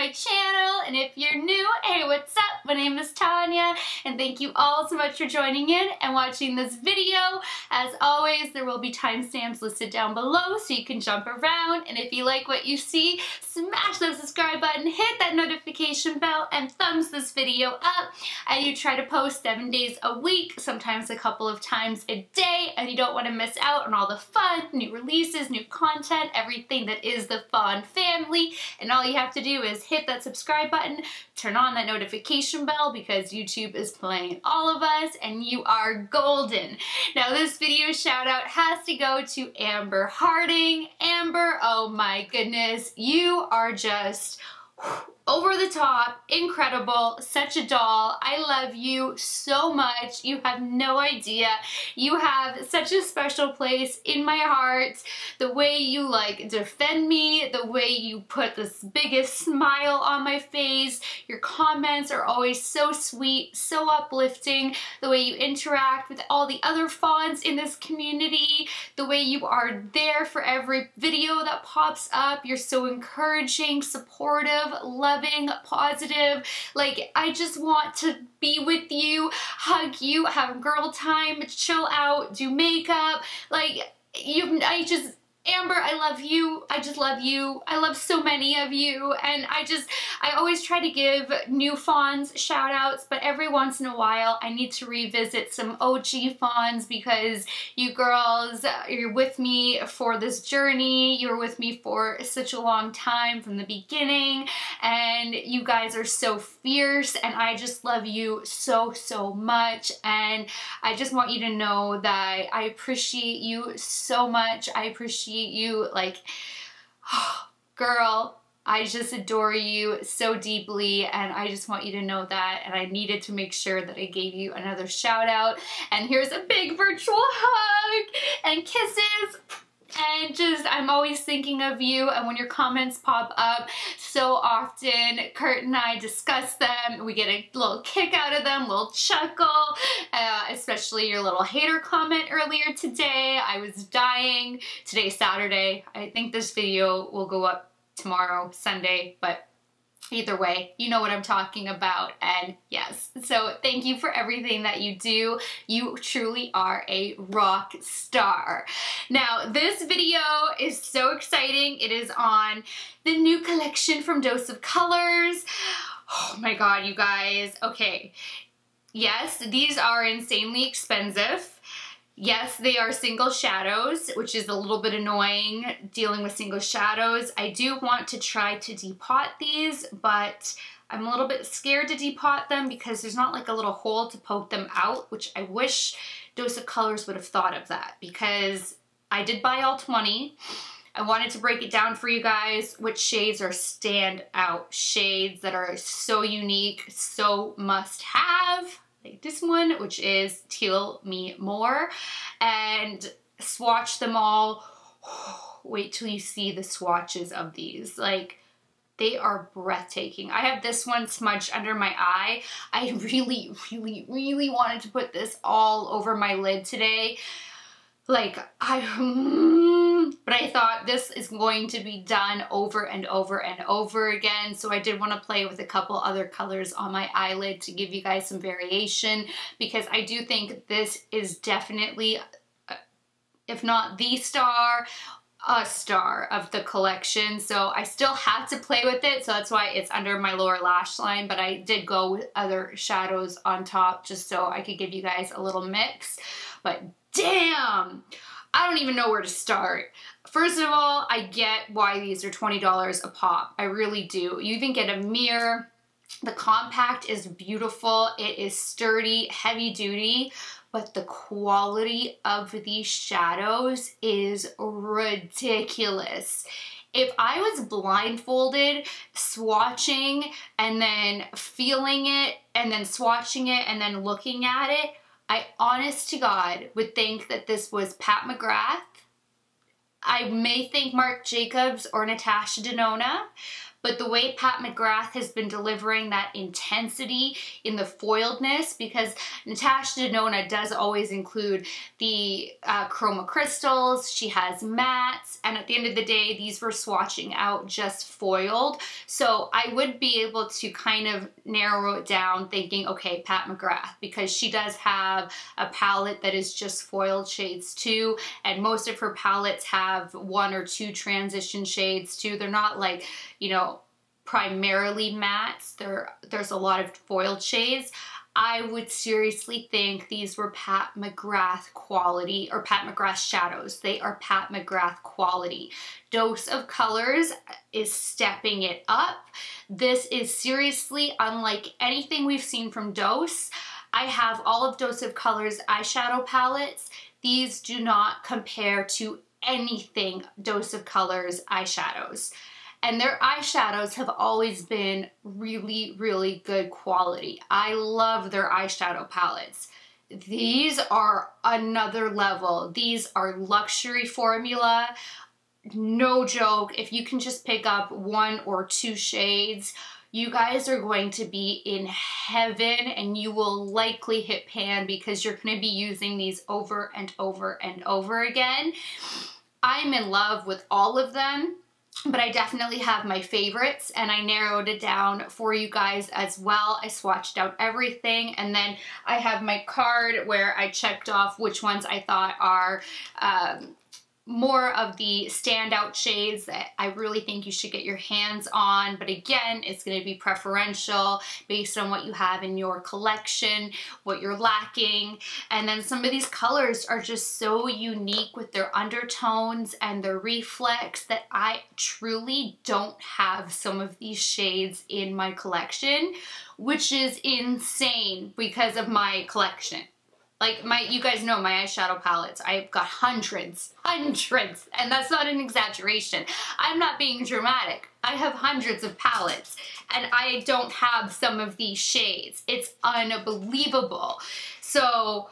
my channel, and if you're new, hey, what's up? My name is Tanya, and thank you all so much for joining in and watching this video. As always, there will be timestamps listed down below so you can jump around, and if you like what you see, smash that subscribe button, hit that notification bell, and thumbs this video up. I do try to post 7 days a week, sometimes a couple of times a day, and you don't want to miss out on all the fun, new releases, new content, everything that is the Fawn family. And all you have to do is hit that subscribe button, turn on that notification bell because YouTube is playing all of us and you are golden. Now this video shout out has to go to Amber Harding. Amber, oh my goodness, you are just over the top, incredible, such a doll. I love you so much. You have no idea. You have such a special place in my heart. The way you like defend me, the way you put this biggest smile on my face. Your comments are always so sweet, so uplifting. The way you interact with all the other fawns in this community. The way you are there for every video that pops up. You're so encouraging, supportive, loving, positive. Like, I just want to be with you, hug you, have girl time, chill out, do makeup. Like, Amber, I love you. I just love you. I love so many of you, and I always try to give new fawns shout outs, but every once in a while I need to revisit some OG fawns because you girls, you're with me for this journey. You're with me for such a long time from the beginning, and you guys are so fierce, and I just love you so, so much, and I just want you to know that I appreciate you so much. I appreciate you, like, oh, girl, I just adore you so deeply, and I just want you to know that, and I needed to make sure that I gave you another shout out. And here's a big virtual hug and kisses. And just, I'm always thinking of you, and when your comments pop up so often, Kurt and I discuss them, we get a little kick out of them, we'll chuckle, especially your little hater comment earlier today. I was dying. Today's Saturday. I think this video will go up tomorrow, Sunday, but either way, you know what I'm talking about, and yes. So thank you for everything that you do. You truly are a rock star. Now, this video is so exciting. It is on the new collection from Dose of Colors. Oh my god, you guys. Okay. Yes, these are insanely expensive. Yes, they are single shadows, which is a little bit annoying dealing with single shadows. I do want to try to depot these, but I'm a little bit scared to depot them because there's not like a little hole to poke them out, which I wish Dose of Colors would have thought of that, because I did buy all 20. I wanted to break it down for you guys, which shades are standout shades that are so unique, so must have. Like this one, which is Teal Me More, and swatch them all. Wait till you see the swatches of these. Like, they are breathtaking. I have this one smudged under my eye. I really, really, really wanted to put this all over my lid today. Like, but I thought this is going to be done over and over and over again, so I did want to play with a couple other colors on my eyelid to give you guys some variation, because I do think this is definitely, if not the star, a star of the collection. So I still have to play with it, so that's why it's under my lower lash line, but I did go with other shadows on top just so I could give you guys a little mix. But damn, I don't even know where to start. First of all, I get why these are $20 a pop. I really do. You even get a mirror. The compact is beautiful. It is sturdy, heavy duty, but the quality of these shadows is ridiculous. If I was blindfolded, swatching, and then feeling it, and then swatching it, and then looking at it, I, honest to God, would think that this was Pat McGrath. I may think Marc Jacobs or Natasha Denona, but the way Pat McGrath has been delivering that intensity in the foiledness, because Natasha Denona does always include the chroma crystals, she has mattes, and at the end of the day, these were swatching out just foiled. So I would be able to kind of narrow it down thinking, okay, Pat McGrath, because she does have a palette that is just foiled shades too, and most of her palettes have 1 or 2 transition shades too. They're not like, you know, primarily mattes. There's a lot of foiled shades. I would seriously think these were Pat McGrath quality, or Pat McGrath shadows. They are Pat McGrath quality. Dose of Colors is stepping it up. This is seriously unlike anything we've seen from Dose. I have all of Dose of Colors eyeshadow palettes. These do not compare to anything Dose of Colors eyeshadows. And their eyeshadows have always been really, really good quality. I love their eyeshadow palettes. These are another level. These are luxury formula. No joke, if you can just pick up 1 or 2 shades, you guys are going to be in heaven, and you will likely hit pan because you're going to be using these over and over and over again. I'm in love with all of them, but I definitely have my favorites, and I narrowed it down for you guys as well. I swatched out everything, and then I have my card where I checked off which ones I thought are more of the standout shades that I really think you should get your hands on. But again, it's going to be preferential based on what you have in your collection, what you're lacking. And then some of these colors are just so unique with their undertones and their reflex that I truly don't have some of these shades in my collection, which is insane because of my collection. Like you guys know my eyeshadow palettes, I've got hundreds, and that's not an exaggeration. I'm not being dramatic. I have hundreds of palettes, and I don't have some of these shades. It's unbelievable. So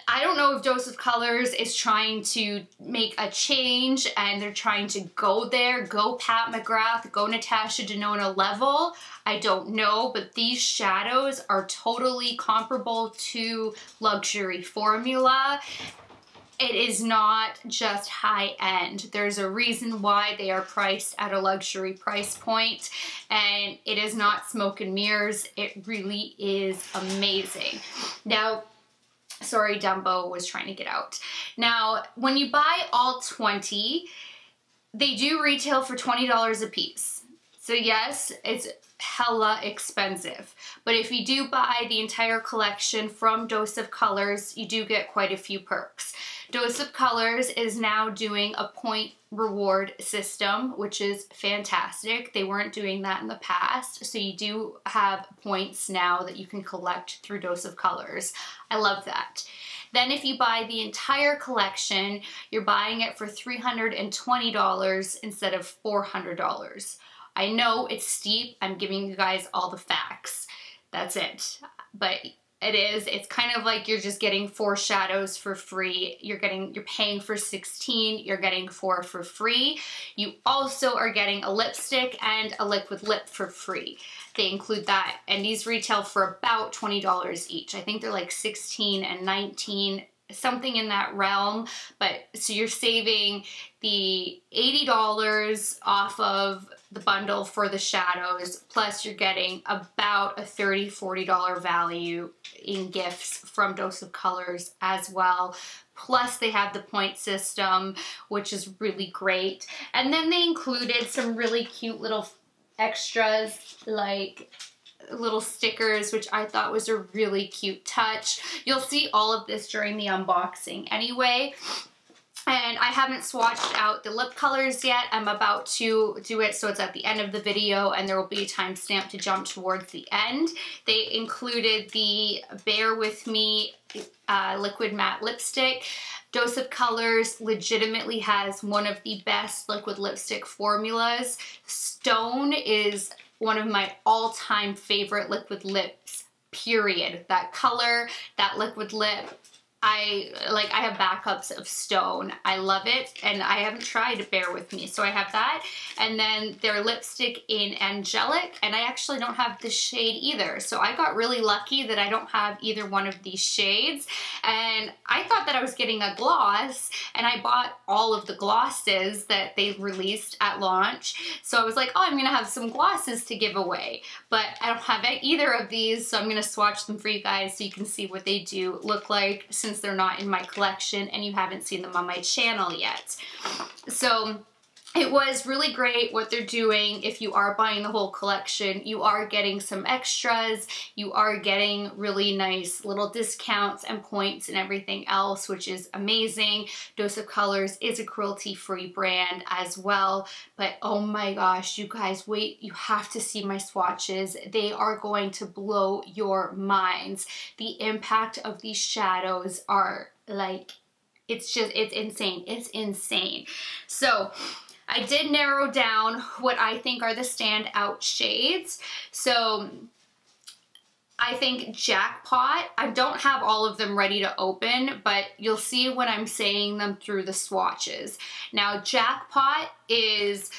I don't know if Dose of Colors is trying to make a change and they're trying to go there, go Pat McGrath, go Natasha Denona level. I don't know, but these shadows are totally comparable to luxury formula. It is not just high end. There's a reason why they are priced at a luxury price point, and it is not smoke and mirrors. It really is amazing. Now, sorry, Dumbo was trying to get out. Now, when you buy all 20, they do retail for $20 a piece. So yes, it's hella expensive. But if you do buy the entire collection from Dose of Colors, you do get quite a few perks. Dose of Colors is now doing a point reward system, which is fantastic. They weren't doing that in the past, so you do have points now that you can collect through Dose of Colors. I love that. Then if you buy the entire collection, you're buying it for $320 instead of $400. I know it's steep. I'm giving you guys all the facts. That's it. But it's kind of like you're just getting 4 shadows for free. You're paying for 16, you're getting 4 for free. You also are getting a lipstick and a liquid lip for free. They include that, and these retail for about $20 each. I think they're like 16 and 19, something in that realm. But so you're saving the $80 off of the bundle for the shadows, plus you're getting about a $30, $40 value in gifts from Dose of Colors as well. Plus they have the point system, which is really great. And then they included some really cute little extras, like little stickers, which I thought was a really cute touch. You'll see all of this during the unboxing anyway. And I haven't swatched out the lip colors yet. I'm about to do it, so it's at the end of the video, and there will be a timestamp to jump towards the end. They included the Bear With Me liquid matte lipstick. Dose of Colors legitimately has one of the best liquid lipstick formulas. Stone is one of my all-time favorite liquid lips, period. That color, that liquid lip, I have backups of Stone. I love it, and I haven't tried Bear With Me, so I have that. And then their lipstick in Angelic, and I actually don't have this shade either. So I got really lucky that I don't have either one of these shades. And I thought that I was getting a gloss, and I bought all of the glosses that they released at launch. So I was like, oh, I'm gonna have some glosses to give away. But I don't have either of these, so I'm gonna swatch them for you guys so you can see what they do look like, since they're not in my collection and you haven't seen them on my channel yet. So it was really great what they're doing. If you are buying the whole collection, you are getting some extras. You are getting really nice little discounts and points and everything else, which is amazing. Dose of Colors is a cruelty-free brand as well. But oh my gosh, you guys, wait, you have to see my swatches. They are going to blow your minds. The impact of these shadows are like, it's insane. It's insane. So I did narrow down what I think are the standout shades. So I think Jackpot, I don't have all of them ready to open, but you'll see when I'm saying them through the swatches. Now, Jackpot is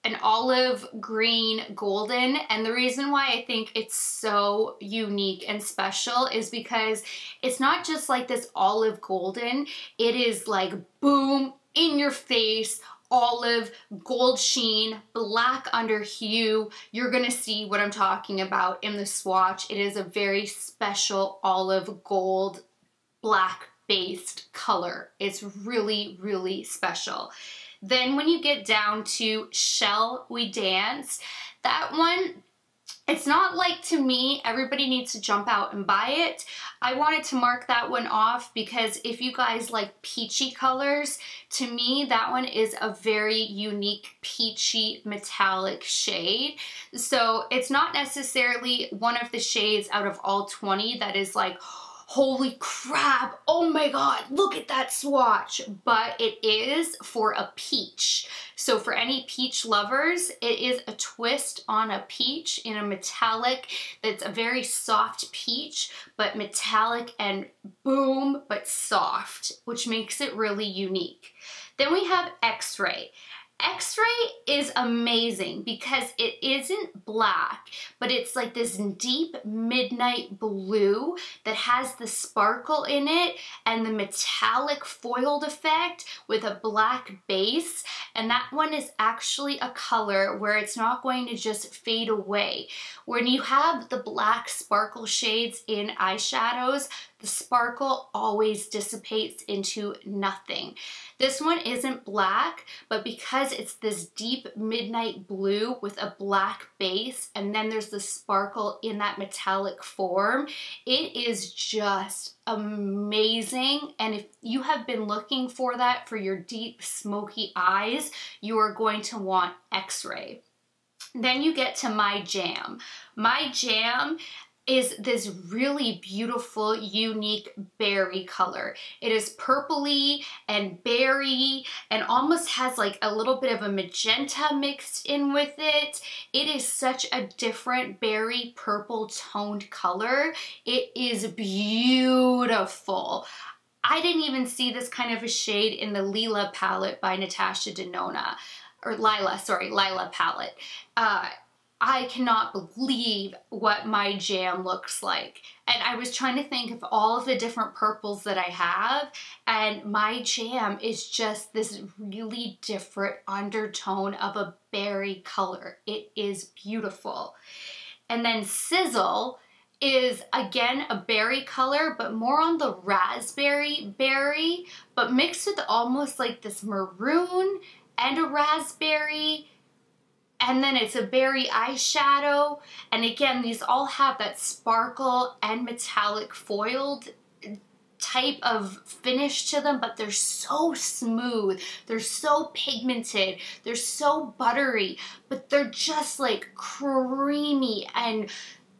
an olive green golden, and the reason why I think it's so unique and special is because it's not just like this olive golden, it is like boom, in your face, olive, gold sheen, black under hue. You're gonna see what I'm talking about in the swatch. It is a very special olive gold, black based color. It's really, really special. Then when you get down to Shall We Dance, that one, it's not like, to me, everybody needs to jump out and buy it. I wanted to mark that one off because if you guys like peachy colors, to me, that one is a very unique peachy metallic shade. So it's not necessarily one of the shades out of all 20 that is like, holy crap, oh my god, look at that swatch. But it is for a peach. So for any peach lovers, it is a twist on a peach in a metallic that's a very soft peach, but metallic and boom, but soft, which makes it really unique. Then we have X-Ray. X-Ray is amazing because it isn't black, but it's like this deep midnight blue that has the sparkle in it and the metallic foiled effect with a black base. And that one is actually a color where it's not going to just fade away. When you have the black sparkle shades in eyeshadows, the sparkle always dissipates into nothing. This one isn't black, but because it's this deep midnight blue with a black base, and then there's the sparkle in that metallic form, it is just amazing. And if you have been looking for that for your deep smoky eyes, you are going to want X-Ray. Then you get to My Jam. My Jam is this really beautiful, unique berry color. It is purpley and berry and almost has like a little bit of a magenta mixed in with it. It is such a different berry purple toned color. It is beautiful. I didn't even see this kind of a shade in the Lila palette by Natasha Denona, or Lila palette. I cannot believe what My Jam looks like. And I was trying to think of all of the different purples that I have, and My Jam is just this really different undertone of a berry color. It is beautiful. And then Sizzle is again a berry color, but more on the raspberry berry, but mixed with almost like this maroon and a raspberry. And then it's a berry eyeshadow. And again, these all have that sparkle and metallic foiled type of finish to them, but they're so smooth. They're so pigmented. They're so buttery, but they're just like creamy and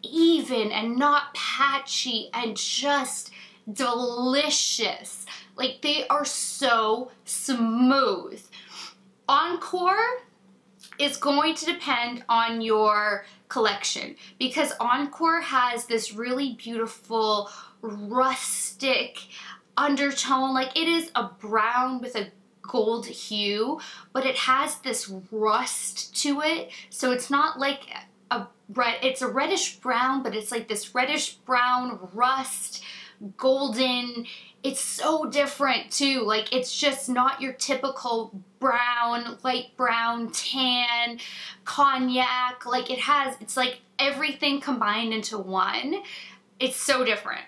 even and not patchy and just delicious. Like, they are so smooth. Encore is going to depend on your collection because Encore has this really beautiful rustic undertone. Like, it is a brown with a gold hue, but it has this rust to it. So it's not like a red, it's a reddish brown, but it's like this reddish brown rust, golden. It's so different too. Like, it's just not your typical brown, light brown, tan, cognac. Like, it's like everything combined into one. It's so different.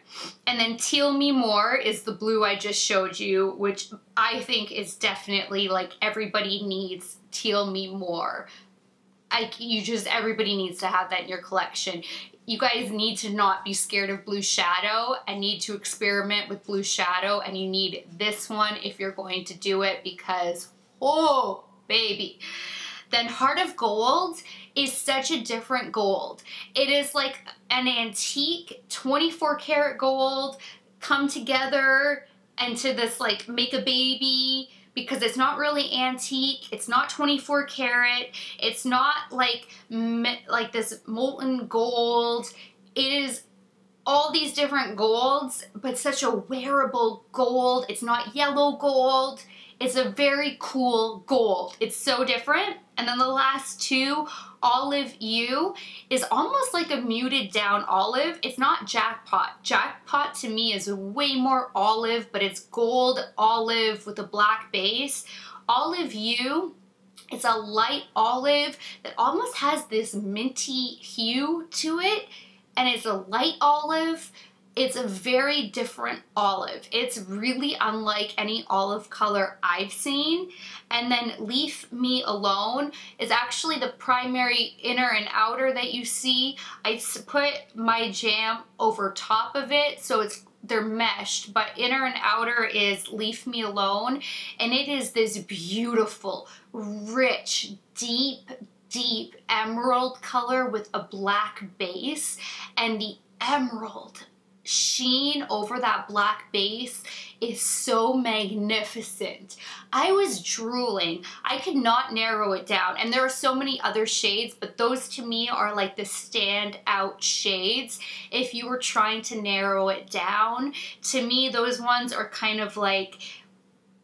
And then Teal Me More is the blue I just showed you, which I think is definitely like everybody needs Teal Me More. Everybody needs to have that in your collection. You guys need to not be scared of blue shadow and need to experiment with blue shadow, and you need this one if you're going to do it, because, oh, baby. Then Heart of Gold is such a different gold. It is like an antique 24 karat gold come together into this like make a baby, because it's not really antique, it's not 24 karat, it's not like this molten gold. It is all these different golds, but such a wearable gold. It's not yellow gold. It's a very cool gold. It's so different. And then the last two, Olive You, is almost like a muted down olive. It's not Jackpot. Jackpot to me is way more olive, but it's gold olive with a black base. Olive You, it's a light olive that almost has this minty hue to it, and it's a light olive. It's a very different olive. It's really unlike any olive color I've seen. And then Leave Me Alone is actually the primary inner and outer that you see. I put my jam over top of it, so they're meshed, but inner and outer is Leave Me Alone. And it is this beautiful, rich, deep emerald color with a black base, and the emerald sheen over that black base is so magnificent. I was drooling. I could not narrow it down, and there are so many other shades, but those to me are like the standout shades. If you were trying to narrow it down, to me those ones are kind of like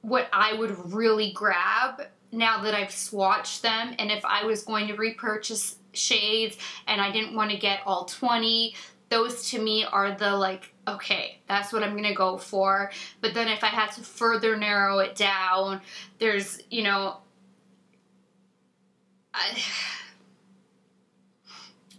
what I would really grab now that I've swatched them. And if I was going to repurchase shades and I didn't want to get all 20, those to me are the like, okay, that's what I'm gonna go for. But then if I had to further narrow it down, there's, you know,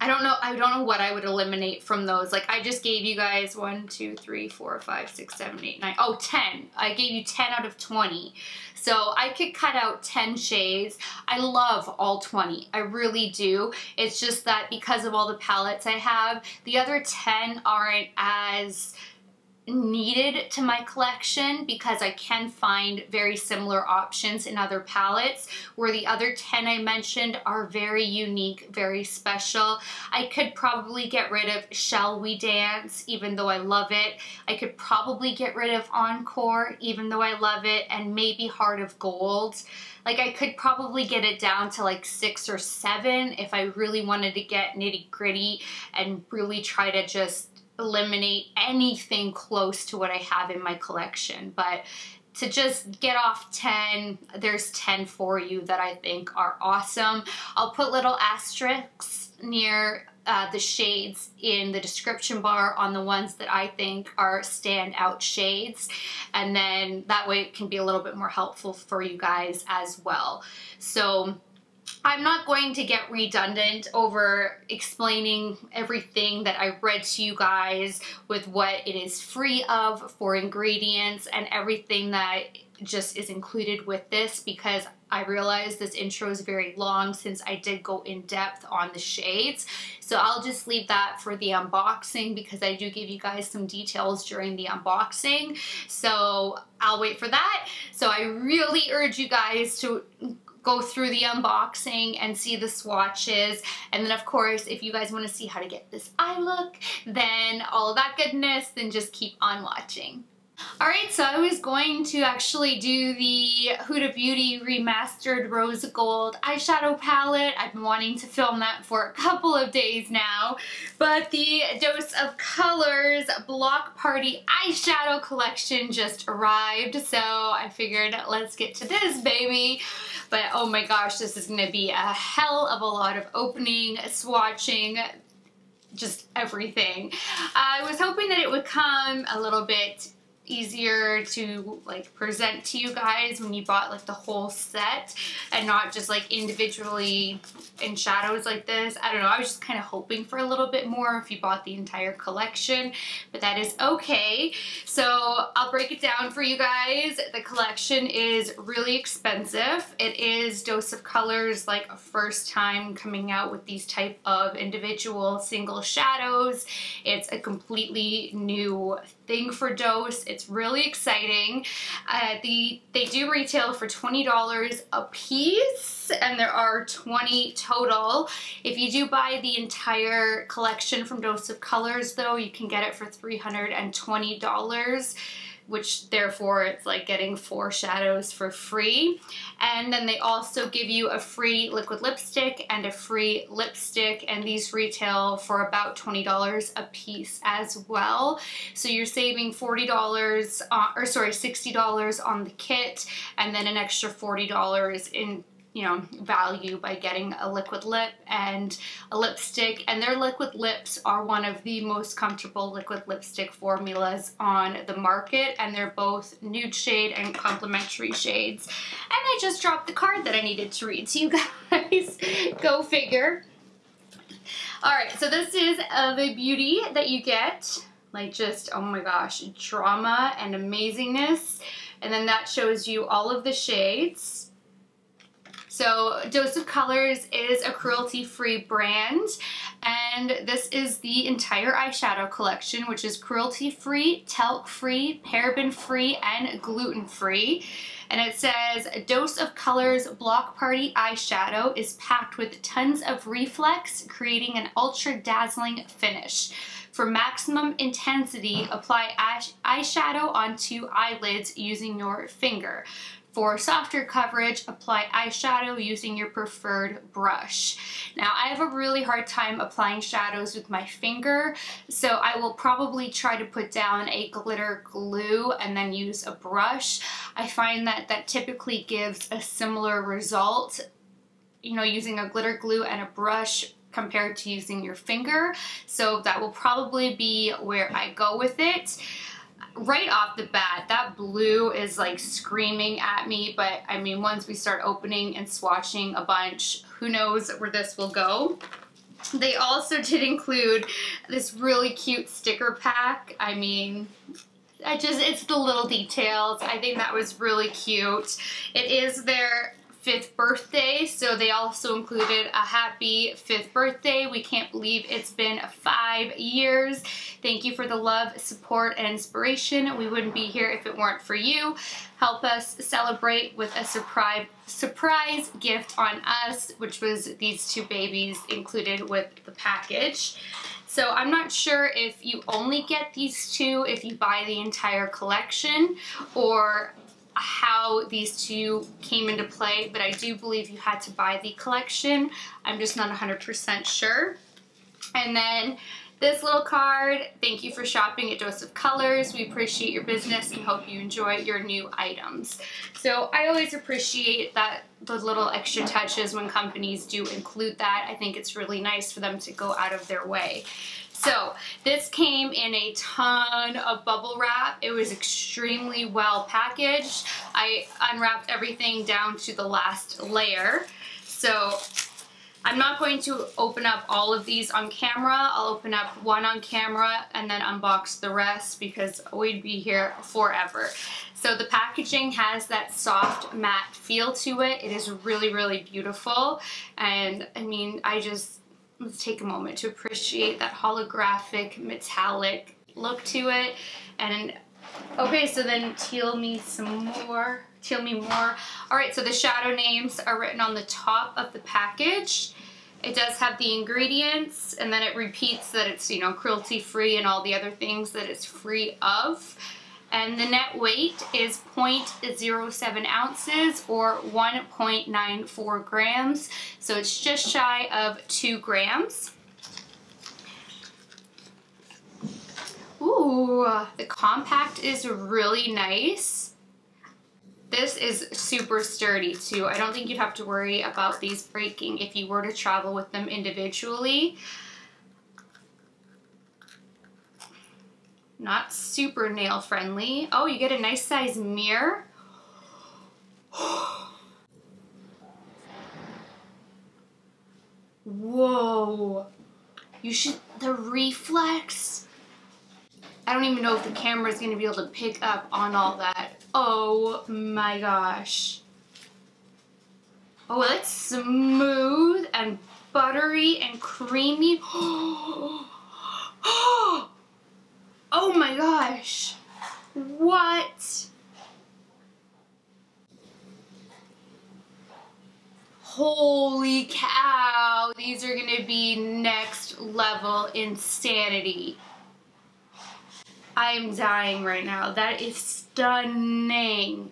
I don't know what I would eliminate from those. Like, I just gave you guys 1, 2, 3, 4, 5, 6, 7, 8, 9, oh, 10. I gave you 10 out of 20. So I could cut out 10 shades. I love all 20. I really do. It's just that because of all the palettes I have, the other 10 aren't as needed to my collection, because I can find very similar options in other palettes, where the other 10 I mentioned are very unique, very special. I could probably get rid of Shall We Dance, even though I love it. I could probably get rid of Encore, even though I love it, and maybe Heart of Gold. Like, I could probably get it down to like 6 or 7 if I really wanted to get nitty gritty and really try to just eliminate anything close to what I have in my collection. But to just get off 10, there's 10 for you that I think are awesome. I'll put little asterisks near the shades in the description bar on the ones that I think are standout shades, and then that way it can be a little bit more helpful for you guys as well. So I'm not going to get redundant over explaining everything that I read to you guys with what it is free of for ingredients and everything that just is included with this, because I realize this intro is very long since I did go in depth on the shades. So I'll just leave that for the unboxing, because I do give you guys some details during the unboxing. So I'll wait for that. So I really urge you guys to go through the unboxing and see the swatches. And then of course, if you guys want to see how to get this eye look, then all of that goodness, then just keep on watching. Alright, so I was going to actually do the Huda Beauty Remastered Rose Gold eyeshadow palette. I've been wanting to film that for a couple of days now, but the Dose of Colors Block Party eyeshadow collection just arrived, so I figured let's get to this, baby. But oh my gosh, this is going to be a hell of a lot of opening, swatching, just everything. I was hoping that it would come a little bit easier to like present to you guys when you bought like the whole set and not just like individually in shadows like this. I don't know, I was just kind of hoping for a little bit more if you bought the entire collection, but that is okay. So I'll break it down for you guys. The collection is really expensive. It is Dose of Colors like a first time coming out with these type of individual single shadows. It's a completely new thing for Dose. It's really exciting. They do retail for $20 a piece, and there are 20 total. If you do buy the entire collection from Dose of Colors though, you can get it for $320, which therefore it's like getting 4 shadows for free. And then they also give you a free liquid lipstick and a free lipstick, and these retail for about $20 a piece as well. So you're saving $40, or sorry, $60 on the kit, and then an extra $40 in, you know, value by getting a liquid lip and a lipstick. And their liquid lips are one of the most comfortable liquid lipstick formulas on the market, and they're both nude shade and complementary shades. And I just dropped the card that I needed to read to you guys. Go figure. Alright, so this is the beauty that you get. Like just, oh my gosh, drama and amazingness. And then that shows you all of the shades. So Dose of Colors is a cruelty-free brand, and this is the entire eyeshadow collection, which is cruelty-free, talc-free, paraben-free, and gluten-free. And it says, Dose of Colors Block Party eyeshadow is packed with tons of reflex, creating an ultra-dazzling finish. For maximum intensity, apply eyeshadow onto eyelids using your finger. For softer coverage, apply eyeshadow using your preferred brush. Now, I have a really hard time applying shadows with my finger, so I will probably try to put down a glitter glue and then use a brush. I find that that typically gives a similar result, you know, using a glitter glue and a brush compared to using your finger. So that will probably be where I go with it. Right off the bat, that blue is like screaming at me, but I mean, once we start opening and swatching a bunch, who knows where this will go. They also did include this really cute sticker pack. I mean, it's the little details. I think that was really cute. It is their 5th birthday, so they also included a happy 5th birthday. We can't believe it's been 5 years. Thank you for the love, support, and inspiration. We wouldn't be here if it weren't for you. Help us celebrate with a surprise gift on us, which was these 2 babies included with the package. So I'm not sure if you only get these 2 if you buy the entire collection, or how these 2 came into play, but I do believe you had to buy the collection. I'm just not 100% sure. And then this little card, thank you for shopping at Dose of Colors. We appreciate your business and hope you enjoy your new items. So I always appreciate that, those little extra touches when companies do include that. I think it's really nice for them to go out of their way. So this came in a ton of bubble wrap. It was extremely well packaged. I unwrapped everything down to the last layer. So I'm not going to open up all of these on camera. I'll open up one on camera and then unbox the rest because we'd be here forever. So the packaging has that soft matte feel to it. It is really, really beautiful. And I mean, let's take a moment to appreciate that holographic metallic look to it. And okay, so then Teal Me more. Alright, so the shadow names are written on the top of the package. It does have the ingredients, and then it repeats that it's, you know, cruelty free and all the other things that it's free of. And the net weight is 0.07 ounces or 1.94 grams. So it's just shy of 2 grams. Ooh, the compact is really nice. This is super sturdy too. I don't think you'd have to worry about these breaking if you were to travel with them individually. Not super nail friendly. Oh, you get a nice size mirror. Whoa. You should, the reflex. I don't even know if the camera is going to be able to pick up on all that. Oh my gosh. Oh, that's smooth and buttery and creamy. Oh my gosh. What? Holy cow. These are going to be next level insanity. I am dying right now. That is stunning.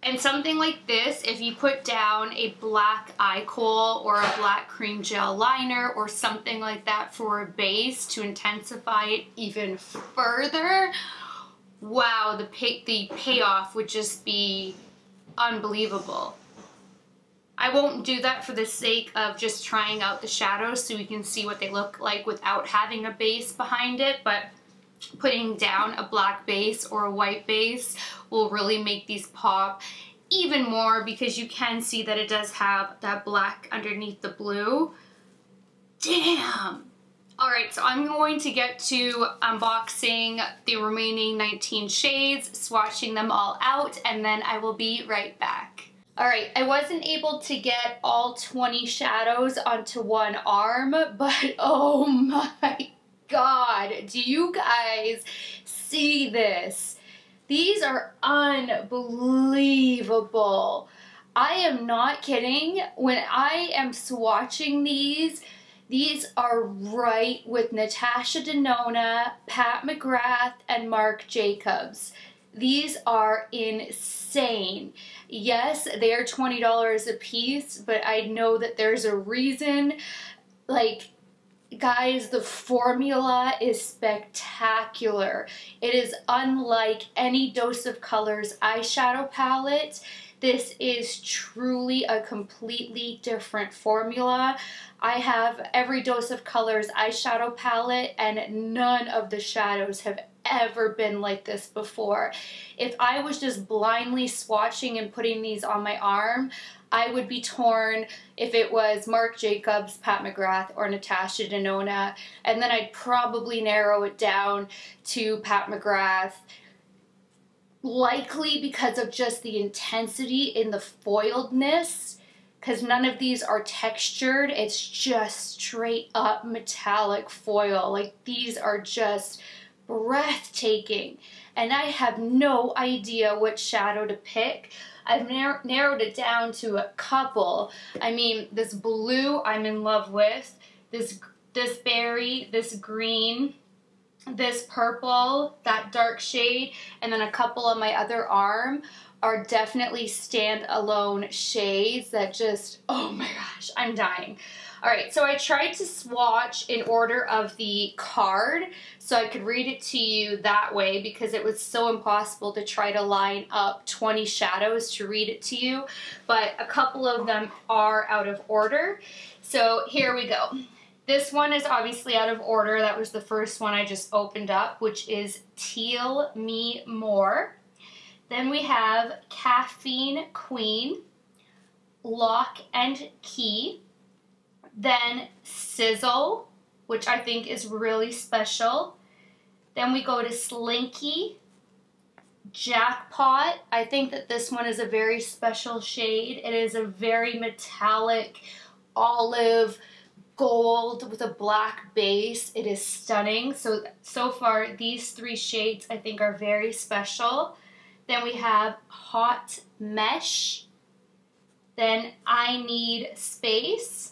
And something like this, if you put down a black eye kohl or a black cream gel liner or something like that for a base to intensify it even further, wow, the payoff would just be unbelievable. I won't do that for the sake of just trying out the shadows so we can see what they look like without having a base behind it, but putting down a black base or a white base will really make these pop even more because you can see that it does have that black underneath the blue. Damn! Alright, so I'm going to get to unboxing the remaining 19 shades, swatching them all out, and then I will be right back. Alright, I wasn't able to get all 20 shadows onto one arm, but oh my God, do you guys see this? These are unbelievable. I am not kidding. When I am swatching these are right with Natasha Denona, Pat McGrath, and Marc Jacobs. These are insane. Yes, they are $20 a piece, but I know that there's a reason. Like, guys, the formula is spectacular. It is unlike any Dose of Colors eyeshadow palette. This is truly a completely different formula. I have every Dose of Colors eyeshadow palette and none of the shadows have ever been like this before. If I was just blindly swatching and putting these on my arm, I would be torn if it was Marc Jacobs, Pat McGrath, or Natasha Denona, and then I'd probably narrow it down to Pat McGrath, likely because of just the intensity in the foiledness, because none of these are textured. It's just straight up metallic foil. Like, these are just breathtaking, and I have no idea which shadow to pick. I've narrowed it down to a couple. I mean, this blue I'm in love with, this berry, this green, this purple, that dark shade, and then a couple on my other arm are definitely standalone shades that just, oh my gosh, I'm dying. Alright, so I tried to swatch in order of the card so I could read it to you that way because it was so impossible to try to line up 20 shadows to read it to you, but a couple of them are out of order. So here we go. This one is obviously out of order. That was the first one I just opened up, which is Teal Me More. Then we have Caffeine Queen, Lock and Key. Then Sizzle, which I think is really special. Then we go to Slinky, Jackpot. I think that this one is a very special shade. It is a very metallic olive gold with a black base. It is stunning. So far, these three shades I think are very special. Then we have Hot Mesh. Then I Need Space.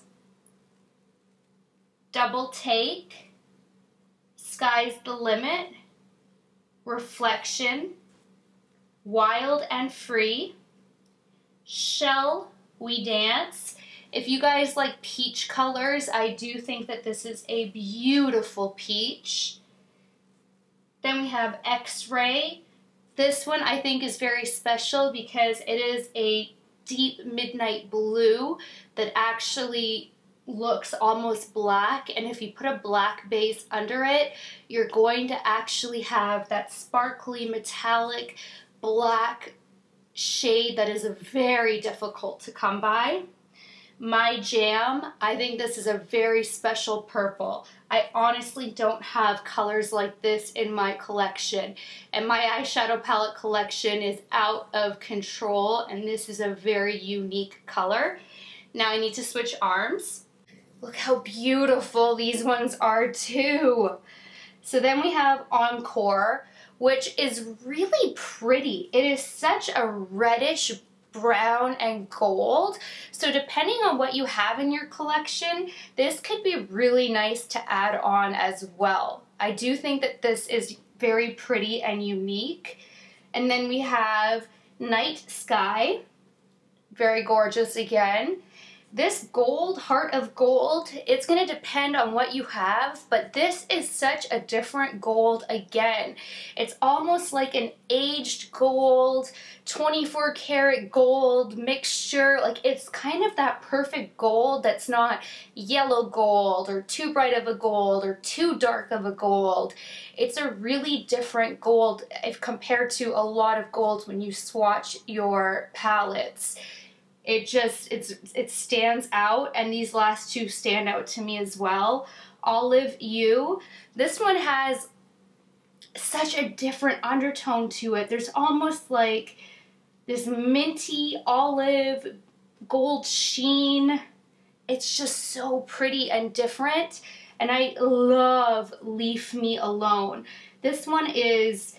Double Take, Sky's the Limit, Reflection, Wild and Free, Shall We Dance. If you guys like peach colors, I do think that this is a beautiful peach. Then we have X-Ray. This one I think is very special because it is a deep midnight blue that actually looks almost black, and if you put a black base under it, you're going to actually have that sparkly metallic black shade that is very difficult to come by. My Jam, I think this is a very special purple. I honestly don't have colors like this in my collection, and my eyeshadow palette collection is out of control, and this is a very unique color. Now I need to switch arms. Look how beautiful these ones are too. So then we have Encore, which is really pretty. It is such a reddish brown and gold. So depending on what you have in your collection, this could be really nice to add on as well. I do think that this is very pretty and unique. And then we have Night Sky, very gorgeous again. This gold, Heart of Gold, it's going to depend on what you have, but this is such a different gold again. It's almost like an aged gold, 24 karat gold mixture. Like, it's kind of that perfect gold that's not yellow gold or too bright of a gold or too dark of a gold. It's a really different gold if compared to a lot of golds when you swatch your palettes. It stands out, and these last two stand out to me as well. Olive You. This one has such a different undertone to it. There's almost like this minty olive gold sheen. It's just so pretty and different, and I love Leave Me Alone. This one is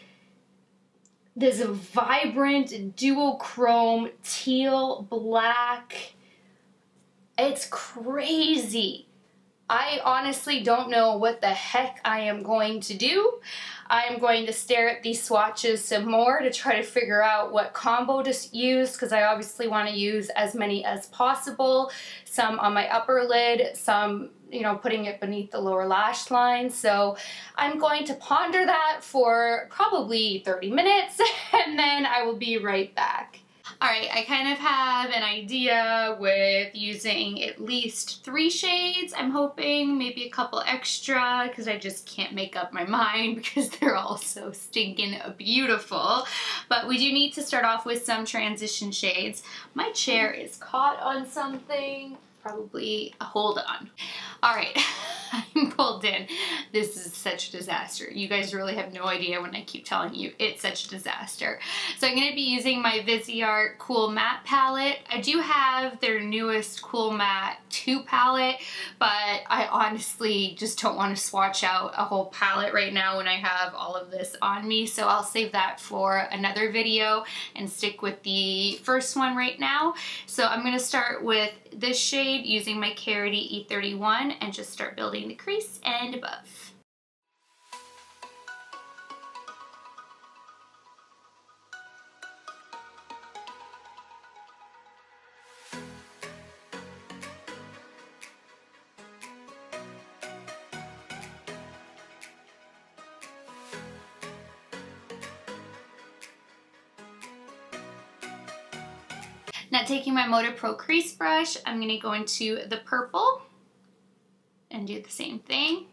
this vibrant duochrome teal black. It's crazy. I honestly don't know what the heck I am going to do. I am going to stare at these swatches some more to try to figure out what combo to use, because I obviously want to use as many as possible. Some on my upper lid, some, you know, putting it beneath the lower lash line. So I'm going to ponder that for probably 30 minutes and then I will be right back. Alright, I kind of have an idea with using at least 3 shades. I'm hoping maybe a couple extra because I just can't make up my mind because they're all so stinking beautiful. But we do need to start off with some transition shades. My chair is caught on something. Probably, hold on. Alright, I'm pulled in. This is such a disaster. You guys really have no idea when I keep telling you it's such a disaster. So I'm going to be using my Viseart Cool Matte palette. I do have their newest Cool Matte 2 palette, but I honestly just don't want to swatch out a whole palette right now when I have all of this on me. So I'll save that for another video and stick with the first one right now. So I'm going to start with this shade using my Carity E31 and just start building the crease and above. Now taking my Moda Pro crease brush, I'm going to go into the purple and do the same thing.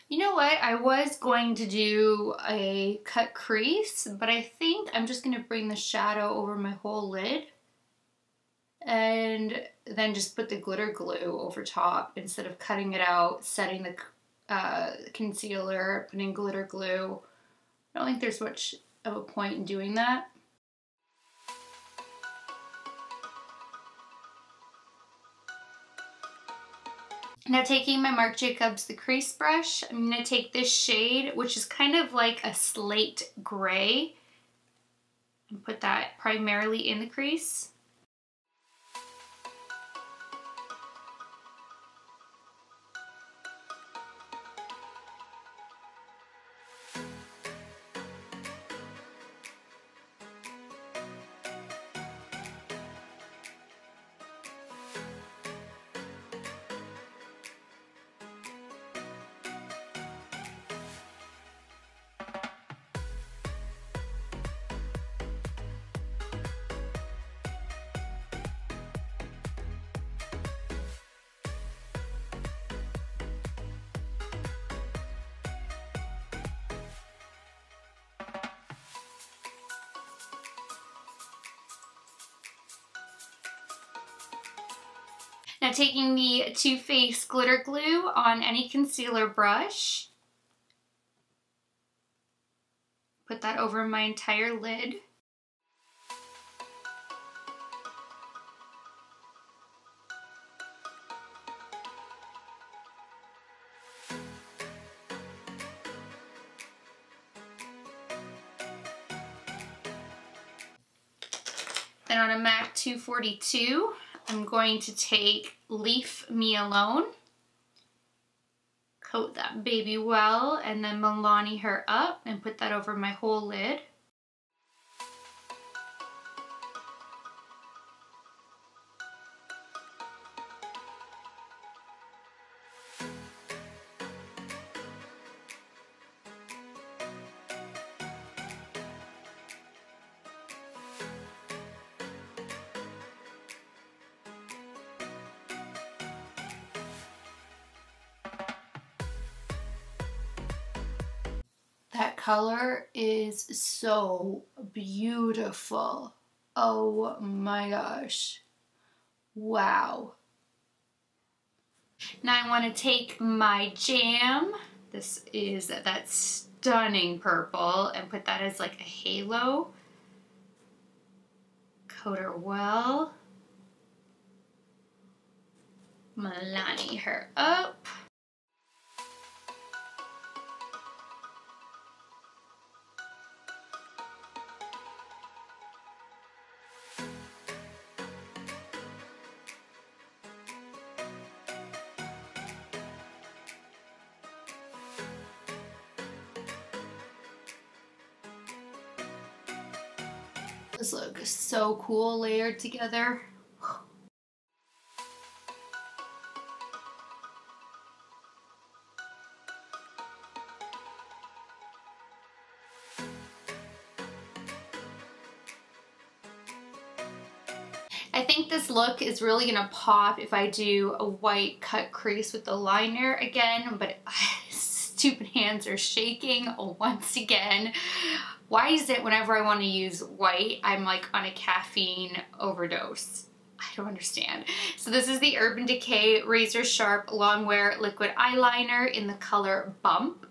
You know what, I was going to do a cut crease, but I think I'm just going to bring the shadow over my whole lid and then just put the glitter glue over top instead of cutting it out, setting the concealer, putting glitter glue. I don't think there's much of a point in doing that. Now taking my Marc Jacobs The Crease Brush, I'm going to take this shade, which is kind of like a slate gray, and put that primarily in the crease. Now taking the Too Faced glitter glue on any concealer brush, put that over my entire lid. Then on a MAC 242, I'm going to take Leave Me Alone, coat that baby well, and then Milani her up and put that over my whole lid. That color is so beautiful. Oh my gosh. Wow. Now I want to take my jam. This is that stunning purple, and put that as like a halo. Coat her well. Milani her up. This looks so cool layered together. I think this look is really gonna pop if I do a white cut crease with the liner again, but stupid hands are shaking once again. Why is it whenever I want to use white, I'm like on a caffeine overdose? I don't understand. So this is the Urban Decay Razor Sharp Longwear Liquid Eyeliner in the color Bump.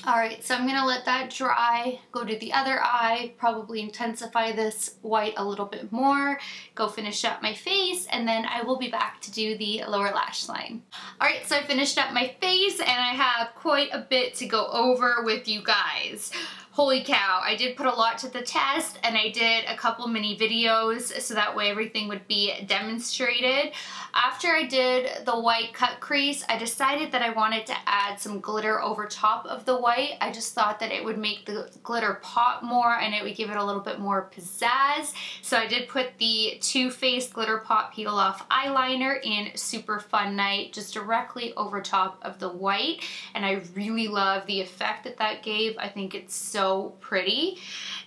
Alright, so I'm going to let that dry, go to the other eye, probably intensify this white a little bit more, go finish up my face, and then I will be back to do the lower lash line. Alright, so I finished up my face and I have quite a bit to go over with you guys. holy cow, I did put a lot to the test, and I did a couple mini videos so that way everything would be demonstrated. After I did the white cut crease, I decided that I wanted to add some glitter over top of the white. I just thought that it would make the glitter pop more and it would give it a little bit more pizzazz. So I did put the Too Faced GlitterPop Peel Off Eyeliner in Super Fun Night just directly over top of the white, and I really love the effect that that gave. I think it's so pretty.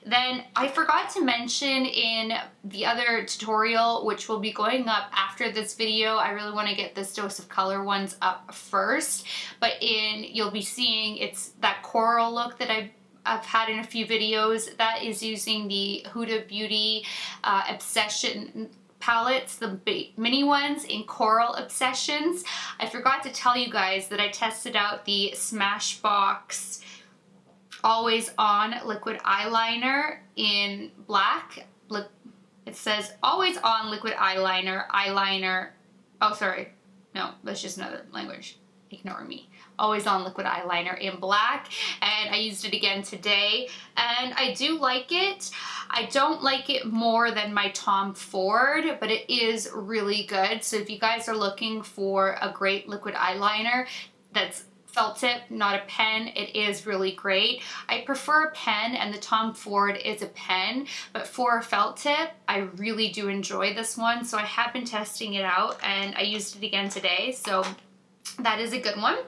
Then I forgot to mention in the other tutorial, which will be going up after this video, I really want to get this Dose of Color ones up first, but you'll be seeing it's that coral look that I've had in a few videos. That is using the Huda Beauty Obsession palettes, the mini ones in Coral Obsessions. I forgot to tell you guys that I tested out the Smashbox Always On liquid eyeliner in black. It says Always On liquid eyeliner. Oh, sorry. No, that's just another language. Ignore me. Always On liquid eyeliner in black, and I used it again today, and I do like it. I don't like it more than my Tom Ford, but it is really good. So if you guys are looking for a great liquid eyeliner that's felt tip, not a pen, it is really great. I prefer a pen, and the Tom Ford is a pen, but for a felt tip, I really do enjoy this one. So I have been testing it out, and I used it again today, so that is a good one.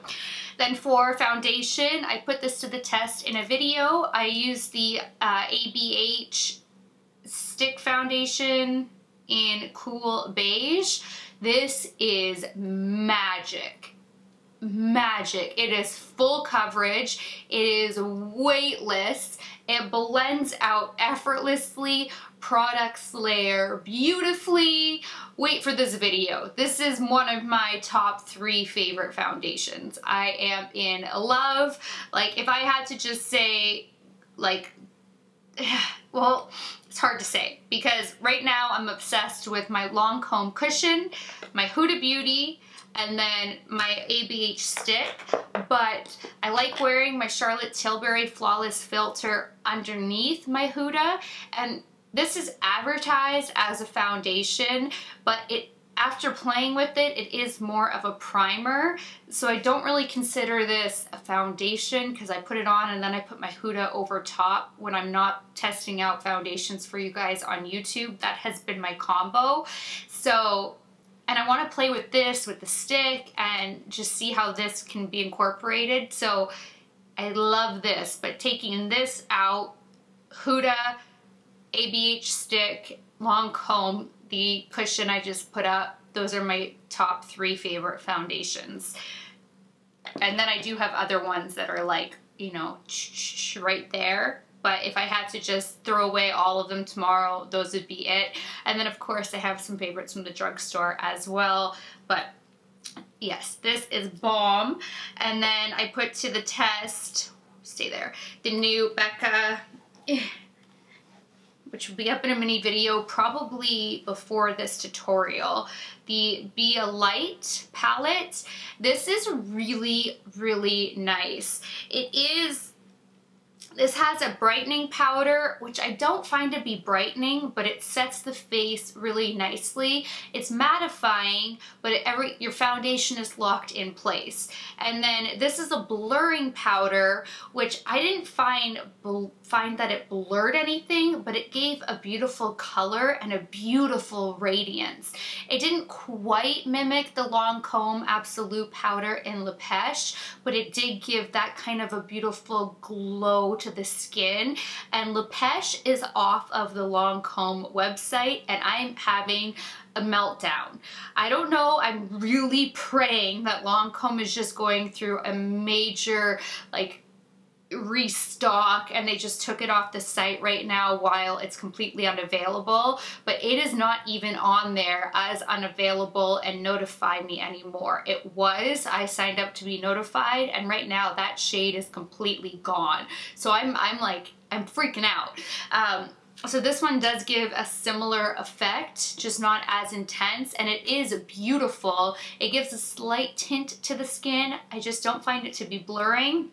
Then for foundation, I put this to the test in a video. I used the ABH stick foundation in Cool Beige. This is magic. Magic. It is full coverage. It is weightless. It blends out effortlessly. Products layer beautifully. Wait for this video. This is one of my top 3 favorite foundations. I am in love. Like, if I had to just say, like, well, it's hard to say because right now I'm obsessed with my Lancome cushion, my Huda Beauty, and then my ABH stick, but I like wearing my Charlotte Tilbury Flawless Filter underneath my Huda, and this is advertised as a foundation, but after playing with it, it is more of a primer, so I don't really consider this a foundation because I put it on and then I put my Huda over top when I'm not testing out foundations for you guys on YouTube. That has been my combo. So, and I want to play with this, with the stick, and just see how this can be incorporated. So I love this, but taking this out, Huda, ABH stick, Lancome, the cushion I just put up, those are my top 3 favorite foundations. And then I do have other ones that are like, you know, right there. But if I had to just throw away all of them tomorrow, those would be it. And then of course I have some favorites from the drugstore as well. But yes, this is bomb. And then I put to the test, stay there, the new Becca, which will be up in a mini video probably before this tutorial, the Be a Light palette. This is really, really nice. This has a brightening powder, which I don't find to be brightening, but it sets the face really nicely. It's mattifying, but your foundation is locked in place. And then this is a blurring powder, which I didn't find that it blurred anything, but it gave a beautiful color and a beautiful radiance. It didn't quite mimic the Lancome Absolute powder in Le Pêche, but it did give that kind of a beautiful glow to the skin. And Le Pêche is off of the Lancome website, and I'm having a meltdown. I don't know, I'm really praying that Lancome is just going through a major, like, restock and they just took it off the site right now while it's completely unavailable, but it is not even on there as unavailable and notify me anymore. It was, I signed up to be notified, and right now that shade is completely gone. So I'm freaking out. So this one does give a similar effect, just not as intense, and it is beautiful. It gives a slight tint to the skin. I just don't find it to be blurring.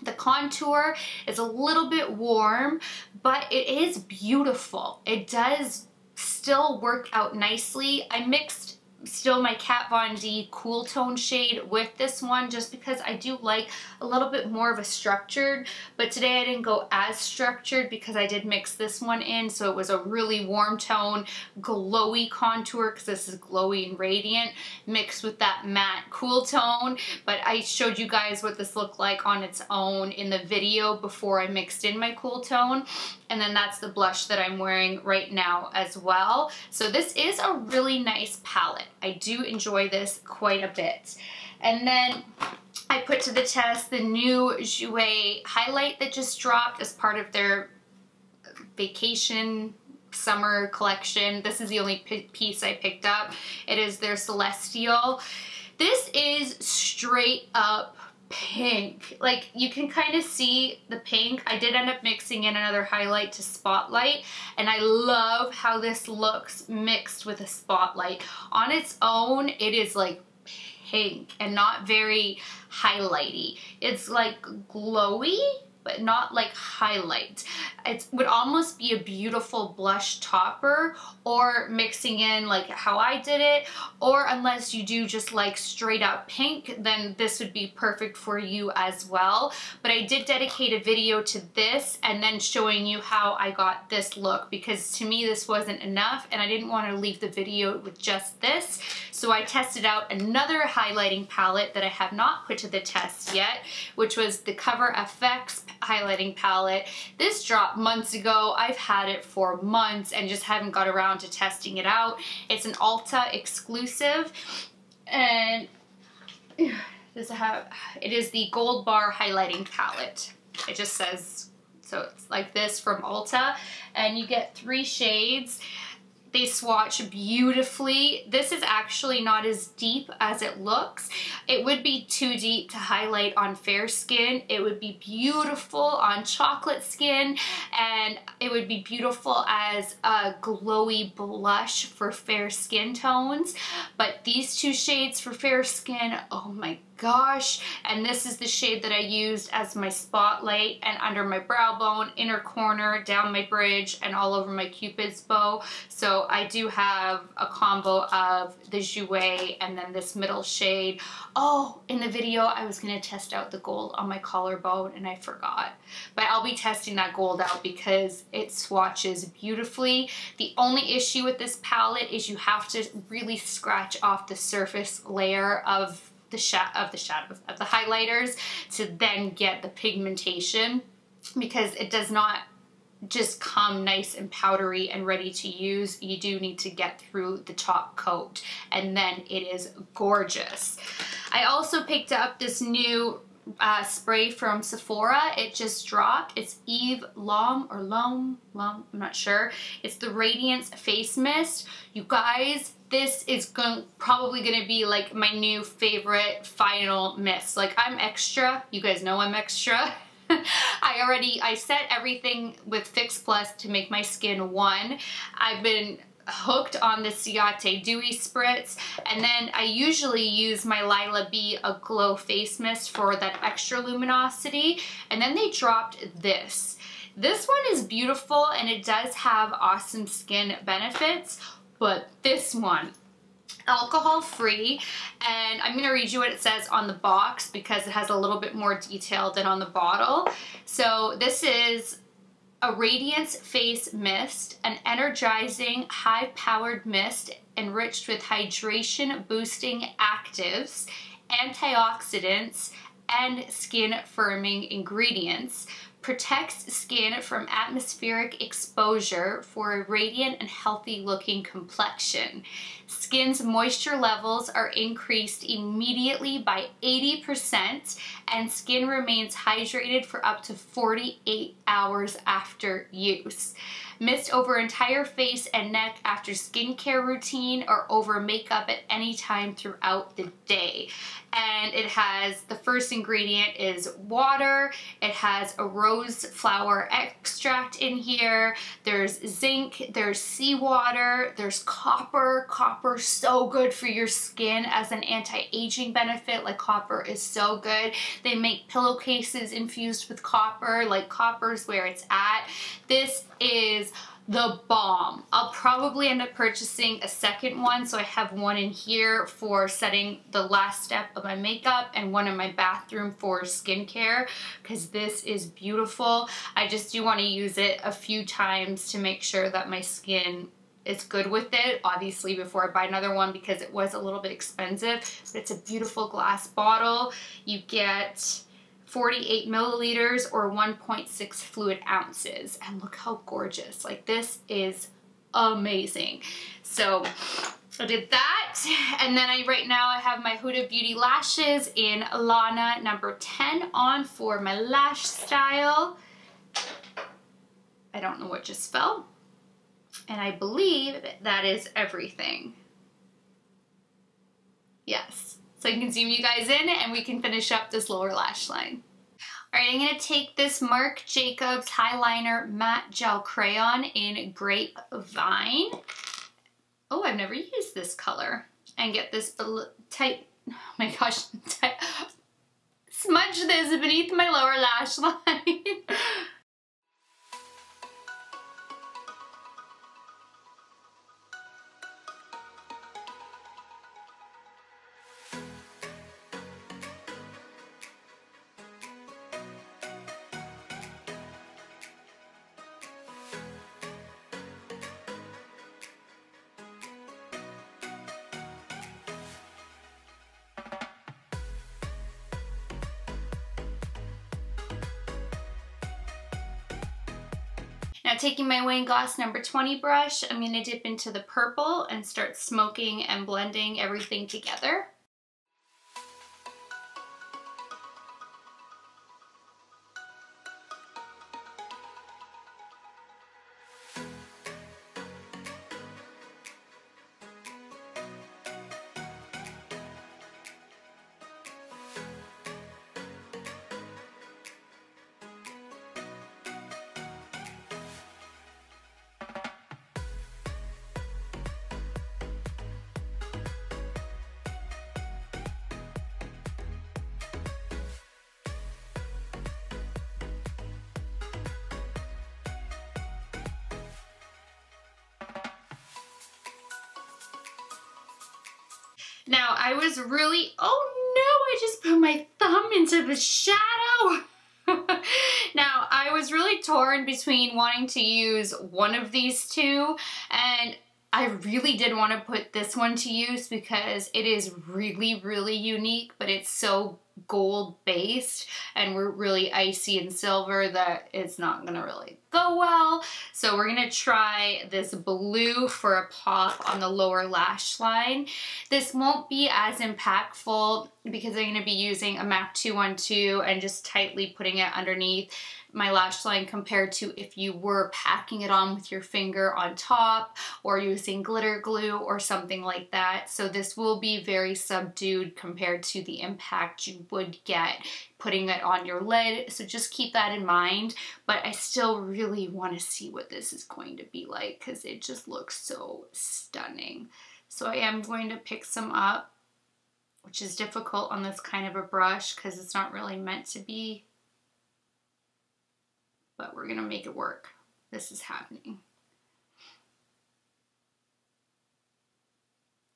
The contour is a little bit warm, but it is beautiful. It does still work out nicely. I mixed still my Kat Von D cool tone shade with this one just because I do like a little bit more of a structured, but today I didn't go as structured because I did mix this one in, so it was a really warm tone, glowy contour because this is glowy and radiant mixed with that matte cool tone. But I showed you guys what this looked like on its own in the video before I mixed in my cool tone. And then that's the blush that I'm wearing right now as well. So this is a really nice palette. I do enjoy this quite a bit. And then I put to the test the new Jouer highlight that just dropped as part of their vacation summer collection. This is the only piece I picked up. It is their Celestial. This is straight up pink. Like, you can kind of see the pink. I did end up mixing in another highlight to spotlight, and I love how this looks mixed with a spotlight. On its own, it is like pink and not very highlighty. It's like glowy, but not like highlight. It would almost be a beautiful blush topper, or mixing in like how I did it, or unless you do just like straight up pink, then this would be perfect for you as well. But I did dedicate a video to this and then showing you how I got this look, because to me this wasn't enough and I didn't want to leave the video with just this. So I tested out another highlighting palette that I have not put to the test yet, which was the Cover FX highlighting palette. This dropped months ago. I've had it for months and just haven't got around to testing it out. It's an Ulta exclusive, and it is the Gold Bar highlighting palette. It just says, so it's like this from Ulta, and you get 3 shades. They swatch beautifully. This is actually not as deep as it looks. It would be too deep to highlight on fair skin. It would be beautiful on chocolate skin, and it would be beautiful as a glowy blush for fair skin tones. But these 2 shades for fair skin, oh my gosh. And this is the shade that I used as my spotlight and under my brow bone, inner corner, down my bridge, and all over my Cupid's bow. So I do have a combo of the Jouer and then this middle shade. Oh, in the video I was going to test out the gold on my collarbone and I forgot. But I'll be testing that gold out because it swatches beautifully. The only issue with this palette is you have to really scratch off the surface layer of the highlighters to then get the pigmentation, because it does not just come nice and powdery and ready to use. You do need to get through the top coat, and then it is gorgeous. I also picked up this new spray from Sephora. It just dropped. It's Eve Lom or Lom, I'm not sure. It's the Radiance Face Mist. You guys, this is probably gonna be like my new favorite final mist. Like, I'm extra. You guys know I'm extra. I set everything with Fix Plus to make my skin 1. I've been hooked on the Ciate Dewy Spritz, and then I usually use my Lila B A Glow Face Mist for that extra luminosity, and then they dropped this. This one is beautiful and it does have awesome skin benefits, but this one, alcohol free, and I'm gonna read you what it says on the box because it has a little bit more detail than on the bottle. So this is a Radiance Face Mist, an energizing, high-powered mist enriched with hydration-boosting actives, antioxidants, and skin-firming ingredients. Protects skin from atmospheric exposure for a radiant and healthy-looking complexion. Skin's moisture levels are increased immediately by 80%, and skin remains hydrated for up to 48 hours after use. mist over entire face and neck after skincare routine or over makeup at any time throughout the day. And it has, the first ingredient is water. It has a rose flower extract in here. There's zinc, there's seawater, there's copper. Copper, so good for your skin as an anti-aging benefit. Like, copper is so good. They make pillowcases infused with copper. Like, copper's where it's at. This is the bomb. I'll probably end up purchasing a second one, so I have one in here for setting the last step of my makeup and one in my bathroom for skincare, because this is beautiful. I just do want to use it a few times to make sure that my skin is good with it, obviously, before I buy another one, because it was a little bit expensive. But it's a beautiful glass bottle. You get 48 milliliters or 1.6 fluid ounces. And look how gorgeous. Like, this is amazing. So I did that. And then right now I have my Huda Beauty lashes in Lana number 10 on for my lash style. I don't know what just fell. And I believe that is everything. Yes. So I can zoom you guys in and we can finish up this lower lash line. Alright, I'm going to take this Marc Jacobs Highliner Matte Gel Crayon in Grape Vine. Oh, I've never used this color. And get this tight, oh my gosh, smudge this beneath my lower lash line. Now, taking my Wayne Goss number 20 brush, I'm going to dip into the purple and start smoking and blending everything together. Now, I was really, oh no, I just put my thumb into the shadow. Now, I was really torn between wanting to use one of these two, and I really did want to put this one to use because it is really, really unique, but it's so gold based and we're really icy and silver that it's not gonna really go well. So we're gonna try this blue for a pop on the lower lash line. This won't be as impactful because I'm gonna be using a MAC 212 and just tightly putting it underneath my lash line compared to if you were packing it on with your finger on top or using glitter glue or something like that. So this will be very subdued compared to the impact you would get putting it on your lid. So just keep that in mind. But I still really want to see what this is going to be like because it just looks so stunning. So I am going to pick some up, which is difficult on this kind of a brush because it's not really meant to be. But we're gonna make it work. This is happening.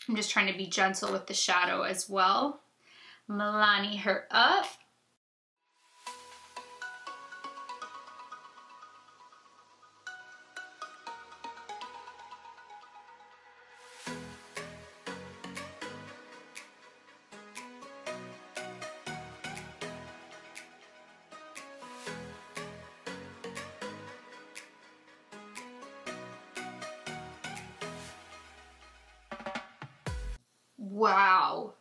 I'm just trying to be gentle with the shadow as well. Milani her up. Wow.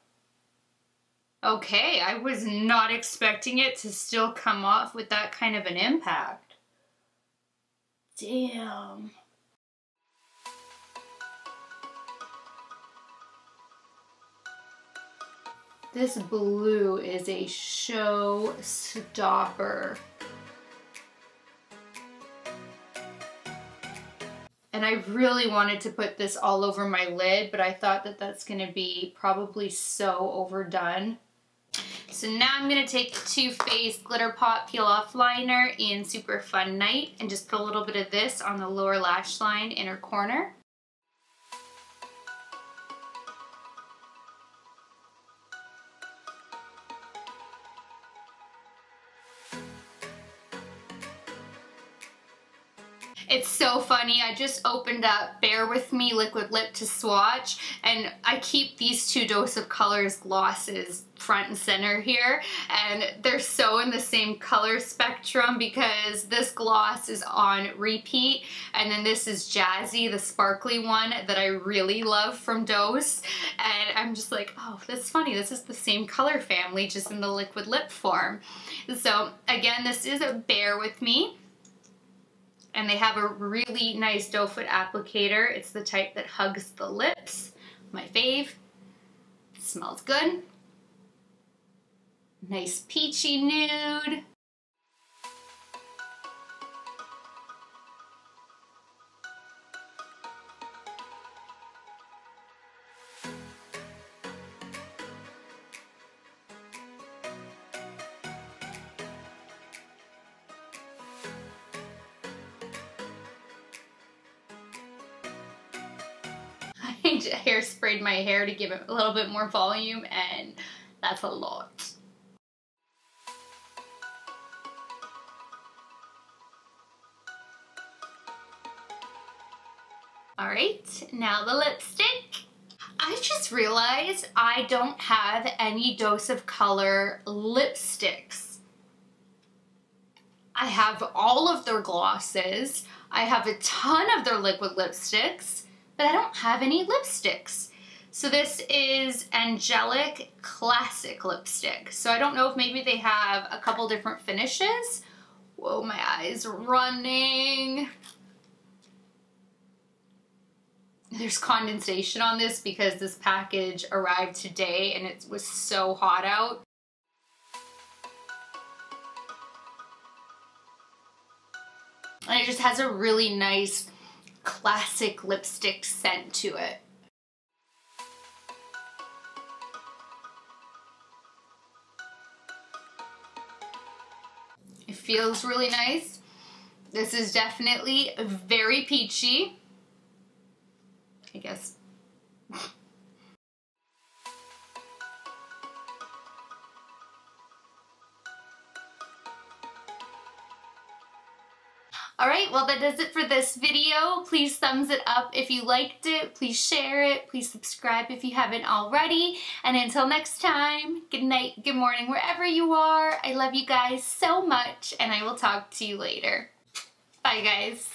Okay, I was not expecting it to still come off with that kind of an impact. Damn. This blue is a showstopper. And I really wanted to put this all over my lid, but I thought that that's gonna be probably so overdone. So now I'm gonna take the Too Faced GlitterPop Peel Off Liner in Super Fun Night and just put a little bit of this on the lower lash line inner corner. It's so funny, I just opened up Bear With Me Liquid Lip to swatch, and I keep these two Dose of Colors glosses front and center here, and they're so in the same color spectrum because this gloss is on repeat, and then this is Jazzy, the sparkly one that I really love from Dose, and I'm just like, oh, that's funny, this is the same color family, just in the liquid lip form. So again, this is a Bear With Me. And they have a really nice doe foot applicator. It's the type that hugs the lips. My fave. It smells good. Nice peachy nude. I hairsprayed my hair to give it a little bit more volume, and that's a lot. Alright, now the lipstick. I just realized I don't have any Dose of Color lipsticks. I have all of their glosses. I have a ton of their liquid lipsticks, but I don't have any lipsticks. So this is Angelic Classic Lipstick. So I don't know if maybe they have a couple different finishes. Whoa, my eye's running. There's condensation on this because this package arrived today and it was so hot out. And it just has a really nice classic lipstick scent to it. It feels really nice. This is definitely very peachy, I guess. Alright, well that does it for this video. Please thumbs it up if you liked it. Please share it. Please subscribe if you haven't already. And until next time, good night, good morning, wherever you are. I love you guys so much, and I will talk to you later. Bye, guys.